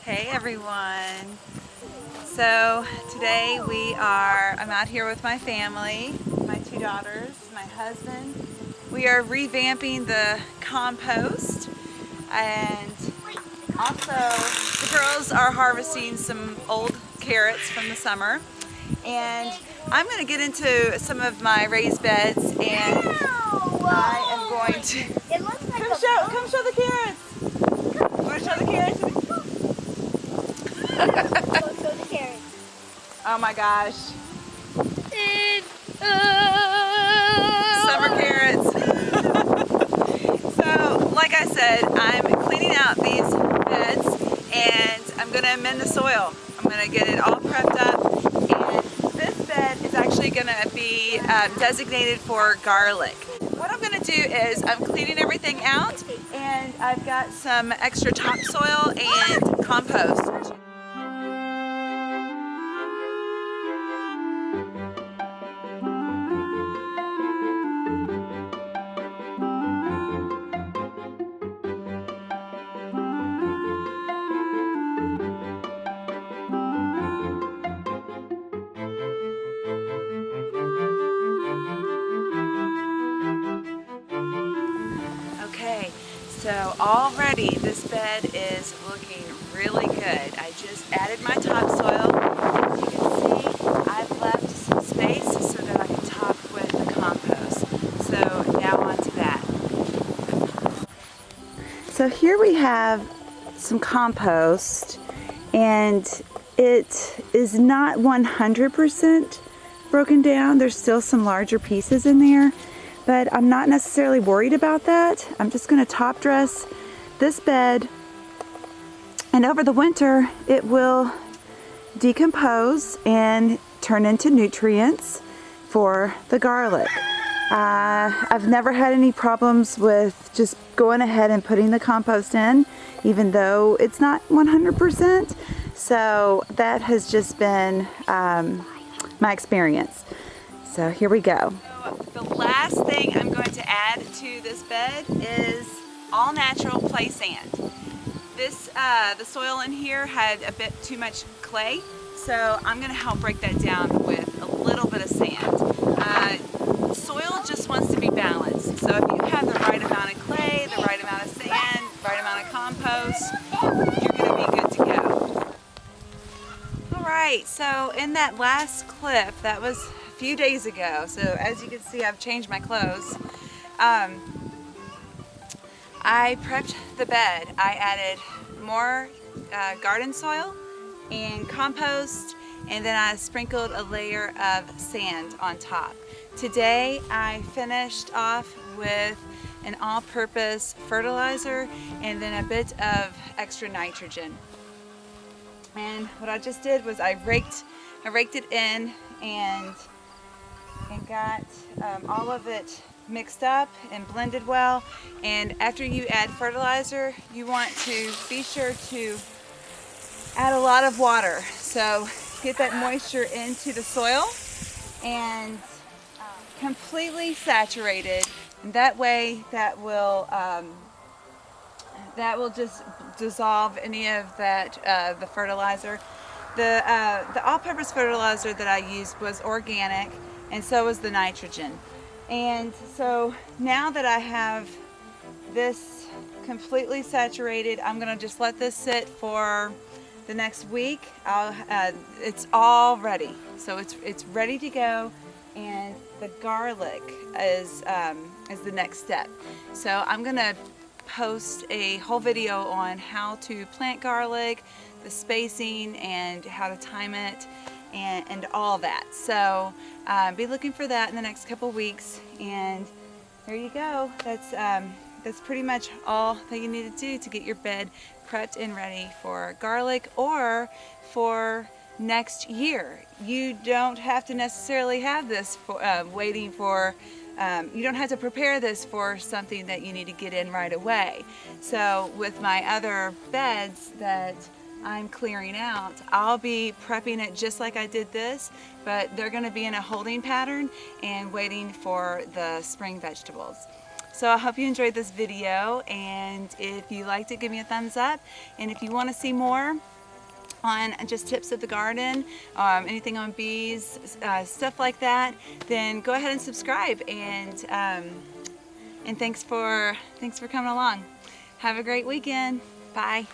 Hey everyone. So today I'm out here with my family, my two daughters, my husband. We are revamping the compost, and also the girls are harvesting some old carrots from the summer. And I'm going to get into some of my raised beds, and I am going to come show the carrots. You want to show the carrots? Oh my gosh. Summer carrots. So, like I said, I'm cleaning out these beds and I'm going to amend the soil. I'm going to get it all prepped up, and this bed is actually going to be designated for garlic. What I'm going to do is I'm cleaning everything out, and I've got some extra topsoil and compost. Okay, so already this bed is looking really good. I just added my topsoil. As you can see, I've left some space so that I can top with the compost. So now on to that. So here we have some compost, and it is not 100% broken down. There's still some larger pieces in there, but I'm not necessarily worried about that. I'm just going to top dress this bed, and over the winter it will decompose and turn into nutrients for the garlic. I've never had any problems with just going ahead and putting the compost in, even though it's not 100%. So that has just been my experience. So here we go. So the last thing I'm going to add to this bed is all natural clay sand. The soil in here had a bit too much clay, so I'm going to help break that down with a little bit of sand. Soil just wants to be balanced, so if you have the right amount of clay, the right amount of sand, the right amount of compost, you're going to be good to go. Alright, so in that last clip, that was a few days ago, so as you can see I've changed my clothes. I prepped the bed. I added more garden soil and compost, and then I sprinkled a layer of sand on top. Today I finished off with an all-purpose fertilizer and then a bit of extra nitrogen. And what I just did was I raked it in and got all of it mixed up and blended well. And after you add fertilizer, you want to be sure to add a lot of water. So get that moisture into the soil and completely saturated. And that way, that will just dissolve any of that the fertilizer. The all-purpose fertilizer that I used was organic, and so was the nitrogen. And so now that I have this completely saturated, I'm gonna just let this sit for the next week. It's all ready, so it's ready to go, and the garlic is the next step. So I'm gonna post a whole video on how to plant garlic, the spacing, and how to time it, and all that. So be looking for that in the next couple weeks, and there you go. That's pretty much all that you need to do to get your bed prepped and ready for garlic or for next year. You don't have to necessarily have this waiting for you don't have to prepare this for something that you need to get in right away. So with my other beds that I'm clearing out, I'll be prepping it just like I did this, but they're going to be in a holding pattern and waiting for the spring vegetables. So I hope you enjoyed this video, and if you liked it, give me a thumbs up. And if you want to see more on just tips of the garden, anything on bees, stuff like that, then go ahead and subscribe. And thanks for coming along. Have a great weekend. Bye.